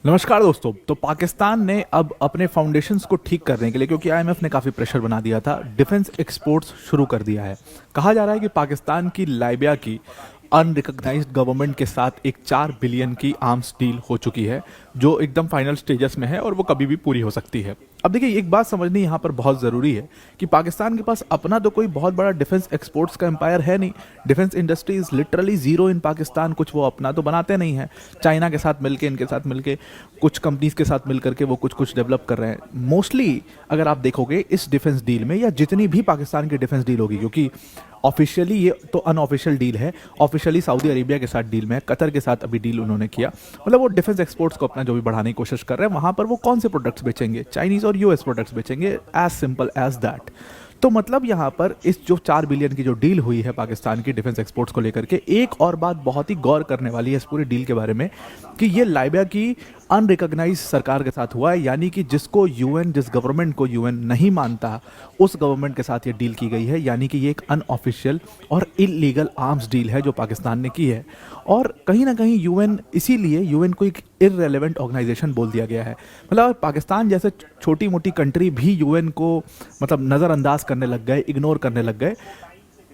नमस्कार दोस्तों। तो पाकिस्तान ने अब अपने फाउंडेशंस को ठीक करने के लिए, क्योंकि आईएमएफ ने काफ़ी प्रेशर बना दिया था, डिफेंस एक्सपोर्ट्स शुरू कर दिया है। कहा जा रहा है कि पाकिस्तान की लाइबिया की अनरिकग्नाइज्ड गवर्नमेंट के साथ एक 4 बिलियन की आर्म्स डील हो चुकी है, जो एकदम फाइनल स्टेजेस में है और वो कभी भी पूरी हो सकती है। अब देखिए, एक बात समझनी यहाँ पर बहुत ज़रूरी है कि पाकिस्तान के पास अपना तो कोई बहुत बड़ा डिफेंस एक्सपोर्ट्स का एम्पायर है नहीं। Defence industry is literally zero in Pakistan. कुछ वो अपना तो बनाते नहीं है, चाइना के साथ मिलके, इनके साथ मिलके, कुछ कंपनीज के साथ मिल करके वो कुछ डेवलप कर रहे हैं। मोस्टली अगर आप देखोगे इस डिफेंस डील में, या जितनी भी पाकिस्तान की डिफेंस डील होगी, क्योंकि ऑफिशियली ये तो अनऑफिशियल डील है, ऑफिशियली सऊदी अरेबिया के साथ डील में है, कतर के साथ अभी डील उन्होंने किया, मतलब वो डिफेंस एक्सपोर्ट्स को अपना जो भी बढ़ाने की कोशिश कर रहे हैं। वहां पर वो कौन से प्रोडक्ट्स बेचेंगे? चाइनीज और यूएस प्रोडक्ट्स बेचेंगे, एज सिंपल एज दैट। तो मतलब यहाँ पर इस जो 4 बिलियन की जो डील हुई है पाकिस्तान की डिफेंस एक्सपोर्ट्स को लेकर के, एक और बात बहुत ही गौर करने वाली है इस पूरी डील के बारे में, कि ये लाइबिया की अनरिकग्नाइज सरकार के साथ हुआ है, यानी कि जिसको यूएन, जिस गवर्नमेंट को यूएन नहीं मानता, उस गवर्नमेंट के साथ ये डील की गई है। यानी कि ये एक अनऑफिशियल और इलीगल आर्म्स डील है जो पाकिस्तान ने की है। और कहीं ना कहीं यूएन, इसीलिए यूएन को एक इररेलेवेंट ऑर्गेनाइजेशन बोल दिया गया है। मतलब पाकिस्तान जैसे छोटी मोटी कंट्री भी यूएन को मतलब नज़रअंदाज करने लग गए, इग्नोर करने लग गए।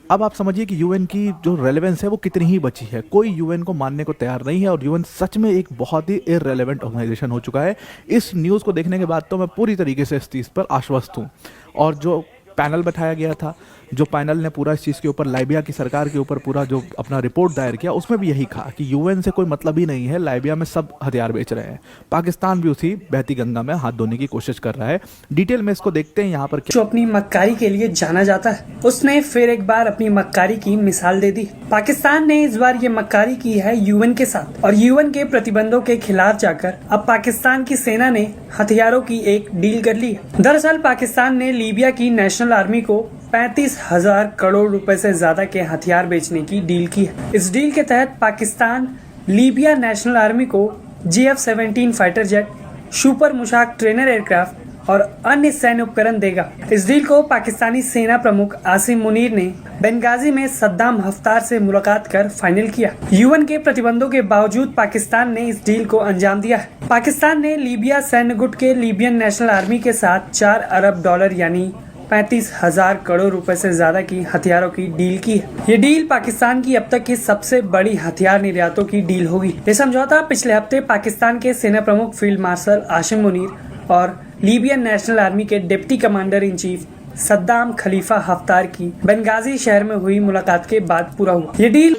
अब आप समझिए कि यूएन की जो रेलेवेंस है वो कितनी ही बची है। कोई यूएन को मानने को तैयार नहीं है और यूएन सच में एक बहुत ही इररेलेवेंट ऑर्गेनाइजेशन हो चुका है। इस न्यूज़ को देखने के बाद तो मैं पूरी तरीके से इस चीज़ पर आश्वस्त हूँ। और जो पैनल बैठाया गया था, जो पैनल ने पूरा इस चीज़ के ऊपर, लाइबिया की सरकार के ऊपर पूरा जो अपना रिपोर्ट दायर किया, उसमें भी यही कहा कि यूएन से कोई मतलब ही नहीं है, लाइबिया में सब हथियार बेच रहे हैं। पाकिस्तान भी उसी बहती गंगा में हाथ धोने की कोशिश कर रहा है। डिटेल में इसको देखते हैं यहाँ पर। जो अपनी मक्कारी के लिए जाना जाता है, उसने फिर एक बार अपनी मक्कारी की मिसाल दे दी। पाकिस्तान ने इस बार ये मक्कारी की है यूएन के साथ, और यूएन के प्रतिबंधों के खिलाफ जाकर अब पाकिस्तान की सेना ने हथियारों की एक डील कर ली। दरअसल पाकिस्तान ने लीबिया की नेशनल आर्मी को 35,000 करोड़ रुपए से ज्यादा के हथियार बेचने की डील की है। इस डील के तहत पाकिस्तान लीबिया नेशनल आर्मी को GF-17 fighter jet, super Mushak trainer aircraft और अन्य सैन्य उपकरण देगा। इस डील को पाकिस्तानी सेना प्रमुख आसिम मुनीर ने बेंगाजी में सद्दाम हफ्तार से मुलाकात कर फाइनल किया। यूएन के प्रतिबंधों के बावजूद पाकिस्तान ने इस डील को अंजाम दिया है। पाकिस्तान ने लीबिया सैन्य गुट के लीबियन नेशनल आर्मी के साथ 4 अरब डॉलर यानी 35,000 करोड़ रुपए से ज्यादा की हथियारों की डील की है। ये डील पाकिस्तान की अब तक की सबसे बड़ी हथियार निर्यातों की डील होगी। ये समझौता पिछले हफ्ते पाकिस्तान के सेना प्रमुख फील्ड मार्शल आसिम मुनीर और लीबियन नेशनल आर्मी के deputy commander in chief Saddam Khalifa Haftar की बेंगाजी शहर में हुई मुलाकात के बाद पूरा हुआ। ये डील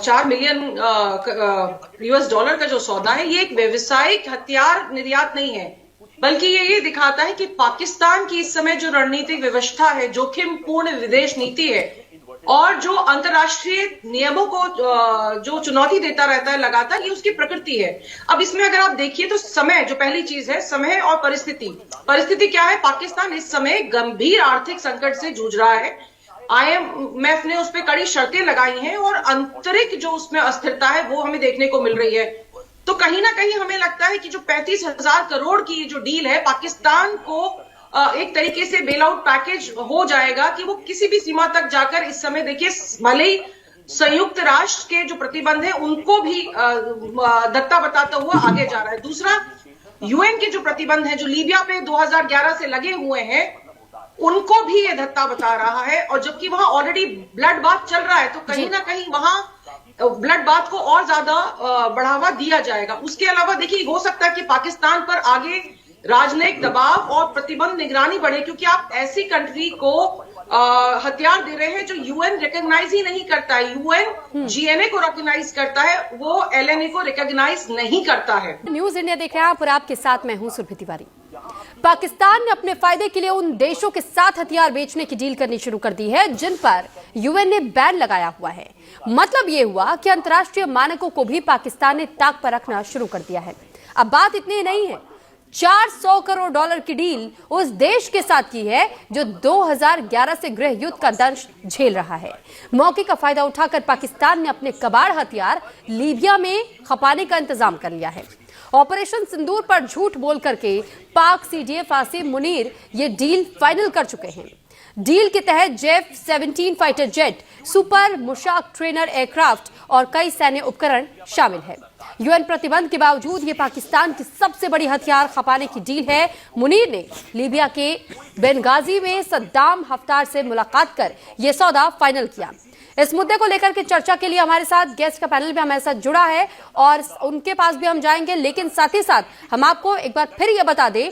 4 मिलियन यूएस डॉलर का जो सौदा है, ये एक व्यवसायिक हथियार निर्यात नहीं है, बल्कि ये दिखाता है कि पाकिस्तान की इस समय जो रणनीतिक व्यवस्था है, जोखिम पूर्ण विदेश नीति है, और जो अंतर्राष्ट्रीय नियमों को जो चुनौती देता रहता है लगातार, ये उसकी प्रकृति है। अब इसमें अगर आप देखिए तो समय, जो पहली चीज है, समय और परिस्थिति क्या है? पाकिस्तान इस समय गंभीर आर्थिक संकट से जूझ रहा है। आईएमएफ ने उस पर कड़ी शर्तें लगाई हैं और आंतरिक जो उसमें अस्थिरता है वो हमें देखने को मिल रही है। तो कहीं ना कहीं हमें लगता है कि जो 35,000 करोड़ की जो डील है, पाकिस्तान को एक तरीके से बेल आउट पैकेज हो जाएगा कि वो किसी भी सीमा तक जाकर, इस समय देखिए भले ही संयुक्त राष्ट्र के जो प्रतिबंध है उनको भी धक्का बताता हुआ आगे जा रहा है। दूसरा, यूएन के जो प्रतिबंध है जो लीबिया पे 2011 से लगे हुए हैं, उनको भी ये धक्का बता रहा है। और जबकि वहां ऑलरेडी ब्लड बाथ चल रहा है, तो कहीं ना कहीं वहां ब्लड बाथ को और ज्यादा बढ़ावा दिया जाएगा। उसके अलावा देखिए, हो सकता है कि पाकिस्तान पर आगे राजनयिक दबाव और प्रतिबंध निगरानी बढ़े, क्योंकि आप ऐसी कंट्री को हथियार दे रहे हैं जो यूएन रिकॉग्नाइज ही नहीं करता है। यूएन जीएनए को रिकॉग्नाइज करता है, वो एलएनए को रिकॉग्नाइज नहीं करता है। न्यूज इंडिया देख रहे हैं आप और आपके साथ मैं हूं सुरभि तिवारी। पाकिस्तान ने अपने फायदे के लिए उन देशों के साथ हथियार बेचने की डील करनी शुरू कर दी है जिन पर यूएन ने बैन लगाया हुआ है। मतलब ये हुआ कि अंतर्राष्ट्रीय मानकों को भी पाकिस्तान ने ताक पर रखना शुरू कर दिया है। अब बात इतनी नहीं है, 400 करोड़ डॉलर की डील उस देश के साथ की है जो 2011 से गृह युद्ध का दंश झेल रहा है। मौके का फायदा उठाकर पाकिस्तान ने अपने कबाड़ हथियार लीबिया में खपाने का इंतजाम कर लिया है। ऑपरेशन सिंदूर पर झूठ बोल करके पाक सीडीएफ आसिम मुनीर ये डील फाइनल कर चुके हैं। डील के तहत जेफ-17 fighter jet, super Mushak trainer aircraft और कई सैन्य उपकरण शामिल है। यूएन प्रतिबंध के बावजूद ये पाकिस्तान की सबसे बड़ी हथियार खपाने की डील है। मुनीर ने लीबिया के बेनगाजी में सद्दाम हफ्तार से मुलाकात कर यह सौदा फाइनल किया। इस मुद्दे को लेकर के चर्चा के लिए हमारे साथ गेस्ट का पैनल भी हमारे साथ जुड़ा है और उनके पास भी हम जाएंगे, लेकिन साथ ही साथ हम आपको एक बार फिर यह बता दें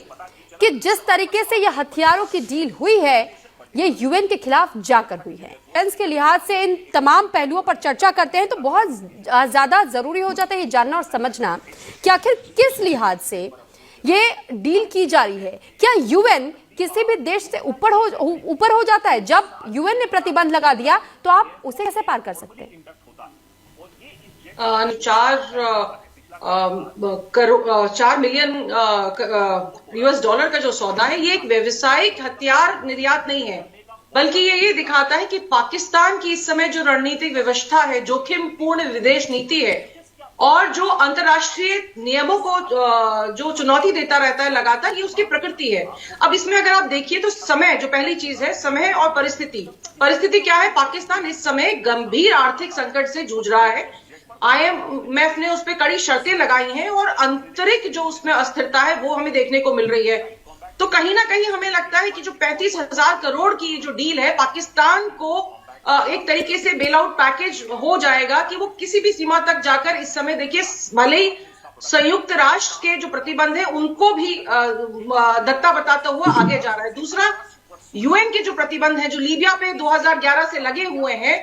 कि जिस तरीके से यह हथियारों की डील हुई है, ये यूएन के खिलाफ जाकर हुई है। डिफेंस के लिहाज से इन तमाम पहलुओं पर चर्चा करते हैं तो बहुत ज्यादा जरूरी हो जाता है ये जानना और समझना कि आखिर किस लिहाज से ये डील की जा रही है। क्या यूएन किसी भी देश से ऊपर हो जाता है? जब यूएन ने प्रतिबंध लगा दिया तो आप उसे कैसे पार कर सकते हैं? 4 मिलियन यूएस डॉलर का जो सौदा है, ये एक व्यवसायिक हथियार निर्यात नहीं है, बल्कि ये दिखाता है कि पाकिस्तान की इस समय जो रणनीतिक व्यवस्था है, जोखिम पूर्ण विदेश नीति है और जो अंतर्राष्ट्रीय नियमों को जो चुनौती देता रहता है लगातार, ये उसकी प्रकृति है। अब इसमें अगर आप देखिए तो समय, जो पहली चीज है, समय और परिस्थिति क्या है? पाकिस्तान इस समय गंभीर आर्थिक संकट से जूझ रहा है। IMF ने उस पर कड़ी शर्तें लगाई हैं और आंतरिक जो उसमें अस्थिरता है वो हमें देखने को मिल रही है। तो कहीं ना कहीं हमें लगता है कि जो 35,000 करोड़ की जो डील है, पाकिस्तान को एक तरीके से बेल आउट पैकेज हो जाएगा कि वो किसी भी सीमा तक जाकर, इस समय देखिए भले ही संयुक्त राष्ट्र के जो प्रतिबंध है उनको भी धक्का बताता हुआ आगे जा रहा है। दूसरा, यूएन के जो प्रतिबंध है जो लीबिया पे 2011 से लगे हुए हैं,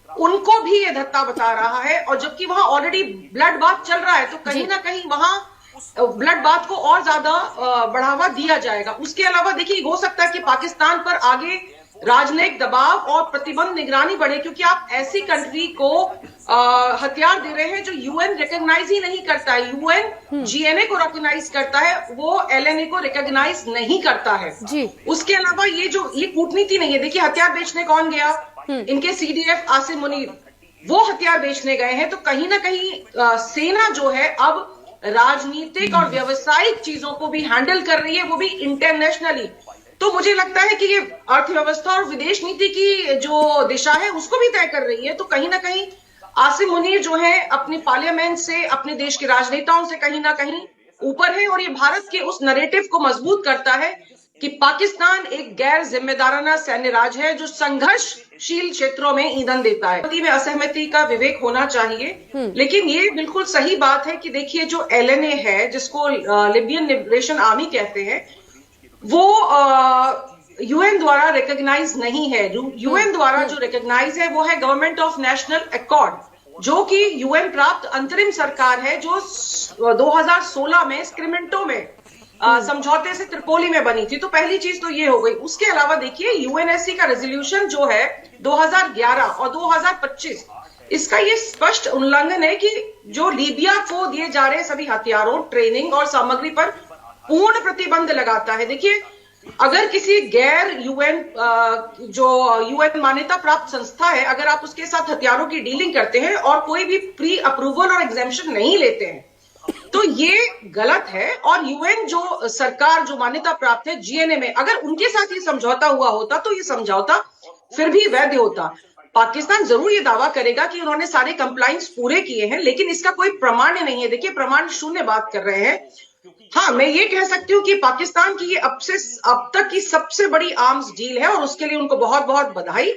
उनको भी ये धक्का बता रहा है। और जबकि वहां ऑलरेडी ब्लड बाथ चल रहा है, तो कहीं ना कहीं वहां ब्लड बाथ को और ज्यादा बढ़ावा दिया जाएगा। उसके अलावा देखिए, हो सकता है कि पाकिस्तान पर आगे राजनयिक दबाव और प्रतिबंध निगरानी बढ़े, क्योंकि आप ऐसी कंट्री को हथियार दे रहे हैं जो यूएन रिकॉग्नाइज ही नहीं करता है। यूएन जीएनए को रिकॉग्नाइज करता है, वो एलएनए को रिकॉग्नाइज नहीं करता है जी। उसके अलावा ये कूटनीति नहीं है। देखिए, हथियार बेचने कौन गया? इनके सीडीएफ आसिम मुनीर, वो हथियार बेचने गए हैं। तो कहीं ना कहीं सेना जो है अब राजनीतिक और व्यावसायिक चीजों को भी हैंडल कर रही है, वो भी इंटरनेशनली। तो मुझे लगता है कि ये अर्थव्यवस्था और विदेश नीति की जो दिशा है उसको भी तय कर रही है। तो कहीं ना कहीं आसिम मुनीर जो है अपने पार्लियामेंट से, अपने देश के राजनेताओं से कहीं ना कहीं ऊपर है और ये भारत के उस नैरेटिव को मजबूत करता है कि पाकिस्तान एक गैर जिम्मेदाराना सैन्य राज है जो संघर्षशील क्षेत्रों में ईंधन देता है। में असहमति का विवेक होना चाहिए, लेकिन ये बिल्कुल सही बात है कि देखिए, जो एलएनए है, जिसको लिबियन लिबरेशन आर्मी कहते हैं, वो यूएन द्वारा रिकॉग्नाइज नहीं है। यूएन द्वारा जो रिकॉग्नाइज है वो है गवर्नमेंट ऑफ नेशनल अकॉर्ड, जो कि यूएन प्राप्त अंतरिम सरकार है, जो 2016 में स्क्रीमेंटो में समझौते से त्रिपोली में बनी थी। तो पहली चीज तो ये हो गई। उसके अलावा देखिए, यूएनएससी का रेजोल्यूशन जो है 2011 और 2025, इसका ये स्पष्ट उल्लंघन है कि जो लीबिया को दिए जा रहे सभी हथियारों, ट्रेनिंग और सामग्री पर पूर्ण प्रतिबंध लगाता है। देखिए, अगर किसी गैर यूएन जो यूएन मान्यता प्राप्त संस्था है, अगर आप उसके साथ हथियारों की डीलिंग करते हैं और कोई भी प्री अप्रूवल और एग्जेम्पशन नहीं लेते हैं, तो ये गलत है। और यूएन जो सरकार जो मान्यता प्राप्त है जीएनए में, अगर उनके साथ ये समझौता हुआ होता तो ये समझौता फिर भी वैध होता। पाकिस्तान जरूर ये दावा करेगा कि उन्होंने सारे कंप्लायंस पूरे किए हैं, लेकिन इसका कोई प्रमाण नहीं है। देखिए, प्रमाण शून्य बात कर रहे हैं। हाँ, मैं ये कह सकती हूँ कि पाकिस्तान की ये अब तक की सबसे बड़ी आर्म्स डील है और उसके लिए उनको बहुत बहुत बधाई,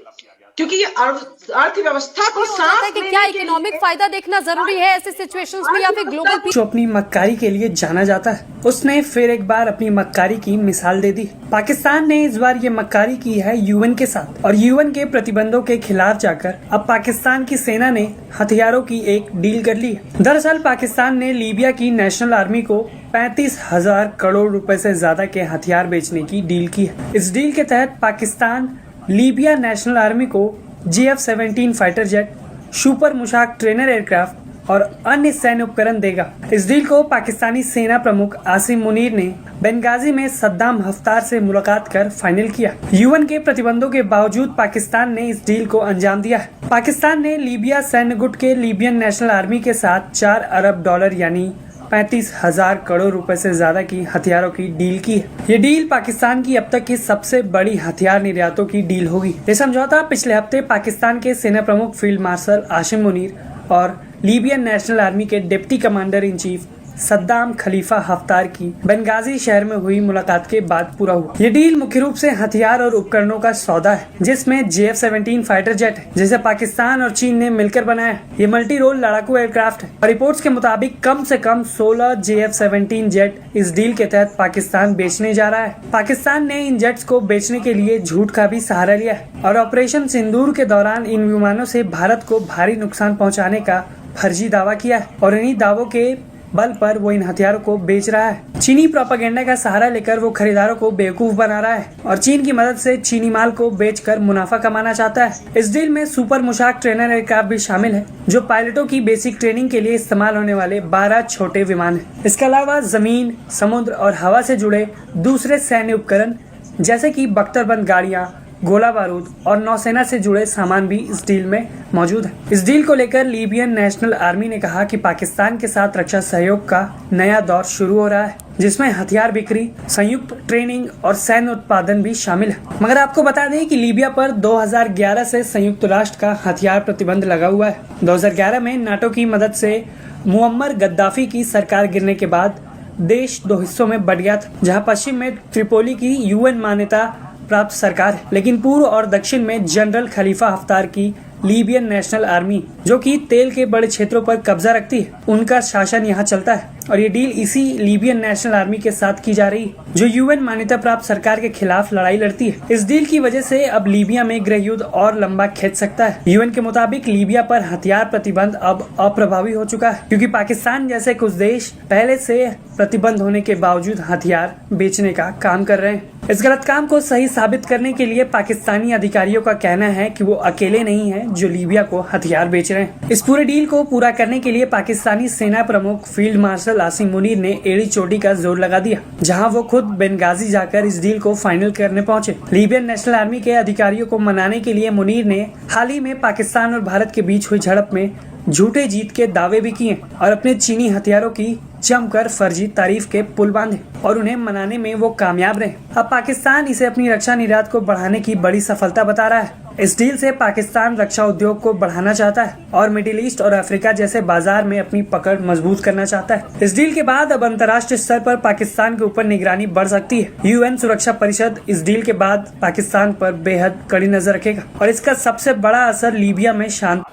क्योंकि ये अर्थव्यवस्था को साथ कि क्या इकोनॉमिक फायदा देखना जरूरी है ऐसे सिचुएशंस में, या फिर ग्लोबल जो अपनी मक्कारी के लिए जाना जाता है, उसने फिर एक बार अपनी मक्कारी की मिसाल दे दी। पाकिस्तान ने इस बार ये मक्कारी की है यूएन के साथ और यूएन के प्रतिबंधों के खिलाफ जाकर अब पाकिस्तान की सेना ने हथियारों की एक डील कर ली है। दरअसल पाकिस्तान ने लीबिया की नेशनल आर्मी को 35,000 करोड़ रुपए से ज्यादा के हथियार बेचने की डील की है। इस डील के तहत पाकिस्तान लीबिया नेशनल आर्मी को जेफ-17 fighter jet, super Mushak trainer aircraft और अन्य सैन्य उपकरण देगा। इस डील को पाकिस्तानी सेना प्रमुख आसिम मुनीर ने बेनगाजी में सद्दाम हफ्तार से मुलाकात कर फाइनल किया। यूएन के प्रतिबंधों के बावजूद पाकिस्तान ने इस डील को अंजाम दिया है। पाकिस्तान ने लीबिया सैन्य गुट के लीबियन नेशनल आर्मी के साथ $4 अरब यानी 35,000 करोड़ रुपए से ज्यादा की हथियारों की डील की है। ये डील पाकिस्तान की अब तक की सबसे बड़ी हथियार निर्यातों की डील होगी। ये समझौता पिछले हफ्ते पाकिस्तान के सेना प्रमुख फील्ड मार्शल आसिम मुनीर और लीबियन नेशनल आर्मी के deputy commander in chief Saddam Khalifa Haftar की बेंगाजी शहर में हुई मुलाकात के बाद पूरा हुआ। ये डील मुख्य रूप से हथियार और उपकरणों का सौदा है, जिसमें JF-17 फाइटर जेट है, जिसे पाकिस्तान और चीन ने मिलकर बनाया है। ये मल्टी रोल लड़ाकू एयरक्राफ्ट है और रिपोर्ट्स के मुताबिक कम से कम 16 JF-17 जेट इस डील के तहत पाकिस्तान बेचने जा रहा है। पाकिस्तान ने इन जेट्स को बेचने के लिए झूठ का भी सहारा लिया है और ऑपरेशन सिंदूर के दौरान इन विमानों से भारत को भारी नुकसान पहुँचाने का फर्जी दावा किया है और इन्हीं दावों के बल पर वो इन हथियारों को बेच रहा है। चीनी प्रोपेगेंडा का सहारा लेकर वो खरीदारों को बेवकूफ बना रहा है और चीन की मदद से चीनी माल को बेचकर मुनाफा कमाना चाहता है। इस डील में सुपर मुशाक ट्रेनर एयरक्राफ्ट भी शामिल है, जो पायलटों की बेसिक ट्रेनिंग के लिए इस्तेमाल होने वाले 12 छोटे विमान हैं। इसके अलावा जमीन, समुद्र और हवा से जुड़े दूसरे सैन्य उपकरण जैसे कि बख्तरबंद गाड़ियां, गोला बारूद और नौसेना से जुड़े सामान भी इस डील में मौजूद है। इस डील को लेकर लीबियन नेशनल आर्मी ने कहा कि पाकिस्तान के साथ रक्षा सहयोग का नया दौर शुरू हो रहा है, जिसमें हथियार बिक्री, संयुक्त ट्रेनिंग और सैन्य उत्पादन भी शामिल है। मगर आपको बता दें कि लीबिया पर 2011 से संयुक्त राष्ट्र का हथियार प्रतिबंध लगा हुआ है। 2011 में नाटो की मदद से मुअम्मर गद्दाफी की सरकार गिरने के बाद देश 2 हिस्सों में बंट गया था, जहां पश्चिम में त्रिपोली की UN मान्यता प्राप्त सरकार है, लेकिन पूर्व और दक्षिण में जनरल खलीफा हफ्तार की लीबियन नेशनल आर्मी, जो कि तेल के बड़े क्षेत्रों पर कब्जा रखती है, उनका शासन यहाँ चलता है और ये डील इसी लीबियन नेशनल आर्मी के साथ की जा रही है, जो UN मान्यता प्राप्त सरकार के खिलाफ लड़ाई लड़ती है। इस डील की वजह से अब लीबिया में गृह युद्ध और लंबा खिंच सकता है। UN के मुताबिक लीबिया पर हथियार प्रतिबंध अब अप्रभावी हो चुका है, क्योंकि पाकिस्तान जैसे कुछ देश पहले से प्रतिबंध होने के बावजूद हथियार बेचने का काम कर रहे हैं। इस गलत काम को सही साबित करने के लिए पाकिस्तानी अधिकारियों का कहना है कि वो अकेले नहीं हैं जो लीबिया को हथियार बेच रहे हैं। इस पूरे डील को पूरा करने के लिए पाकिस्तानी सेना प्रमुख फील्ड मार्शल आसिम मुनीर ने एड़ी चोटी का जोर लगा दिया, जहां वो खुद बेंगाजी जाकर इस डील को फाइनल करने पहुंचे। लीबियन नेशनल आर्मी के अधिकारियों को मनाने के लिए मुनीर ने हाल ही में पाकिस्तान और भारत के बीच हुई झड़प में झूठे जीत के दावे भी किए और अपने चीनी हथियारों की जमकर फर्जी तारीफ के पुल बांधे और उन्हें मनाने में वो कामयाब रहे। अब पाकिस्तान इसे अपनी रक्षा निर्यात को बढ़ाने की बड़ी सफलता बता रहा है। इस डील से पाकिस्तान रक्षा उद्योग को बढ़ाना चाहता है और मिडिल ईस्ट और अफ्रीका जैसे बाजार में अपनी पकड़ मजबूत करना चाहता है। इस डील के बाद अब अंतर्राष्ट्रीय स्तर पर पाकिस्तान के ऊपर निगरानी बढ़ सकती है। UN सुरक्षा परिषद इस डील के बाद पाकिस्तान पर बेहद कड़ी नजर रखेगा और इसका सबसे बड़ा असर लीबिया में शांति।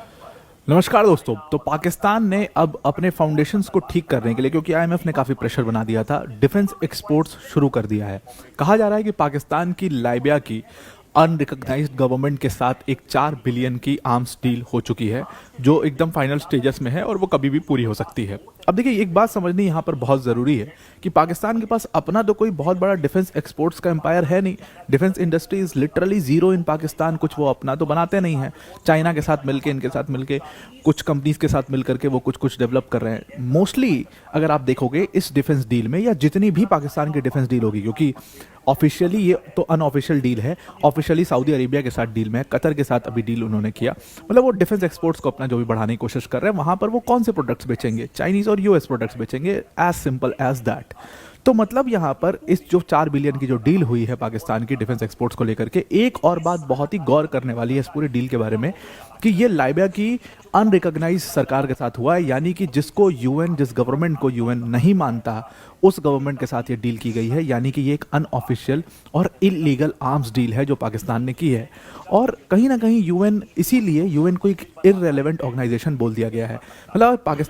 नमस्कार दोस्तों। तो पाकिस्तान ने अब अपने फाउंडेशंस को ठीक करने के लिए, क्योंकि IMF ने काफ़ी प्रेशर बना दिया था, डिफेंस एक्सपोर्ट्स शुरू कर दिया है। कहा जा रहा है कि पाकिस्तान की लाइबिया की अनरिकग्नाइज्ड गवर्नमेंट के साथ एक 4 बिलियन की आर्म्स डील हो चुकी है, जो एकदम फाइनल स्टेजेस में है और वो कभी भी पूरी हो सकती है। अब देखिए, एक बात समझनी यहाँ पर बहुत ज़रूरी है कि पाकिस्तान के पास अपना तो कोई बहुत बड़ा डिफेंस एक्सपोर्ट्स का एम्पायर है नहीं। Defence industry is literally zero in Pakistan. कुछ वो अपना तो बनाते नहीं हैं, चाइना के साथ मिलके, इनके साथ मिलके, कुछ कंपनीज के साथ मिल करके वो कुछ डेवलप कर रहे हैं। मोस्टली अगर आप देखोगे इस डिफेंस डील में, या जितनी भी पाकिस्तान की डिफेंस डील होगी, क्योंकि ऑफिशियली ये तो अनऑफिशियल डील है, ऑफिशियली सऊदी अरेबिया के साथ डील में, कतर के साथ अभी डील उन्होंने किया, मतलब वो डिफेंस एक्सपोर्ट्स को अपना जो भी बढ़ाने की कोशिश कर रहे हैं, वहां पर वो कौन से प्रोडक्ट्स बेचेंगे? चाइनीज और US प्रोडक्ट्स बेचेंगे, एज सिंपल एज दैट। तो मतलब यहाँ पर इस जो 4 बिलियन की जो डील हुई है पाकिस्तान की डिफेंस एक्सपोर्ट्स को लेकर के, एक और बात बहुत ही गौर करने वाली है इस पूरी डील के बारे में कि ये लाइबिया की अनरिकग्नाइज सरकार के साथ हुआ है, यानी कि जिस गवर्नमेंट को UN नहीं मानता, उस गवर्नमेंट के साथ ये डील की गई है। यानी कि ये एक अनऑफिशियल और इलीगल आर्म्स डील है जो पाकिस्तान ने की है। और कहीं ना कहीं UN, इसीलिए UN को एक इररेलेवेंट ऑर्गेनाइजेशन बोल दिया गया है। मतलब पाकिस्तान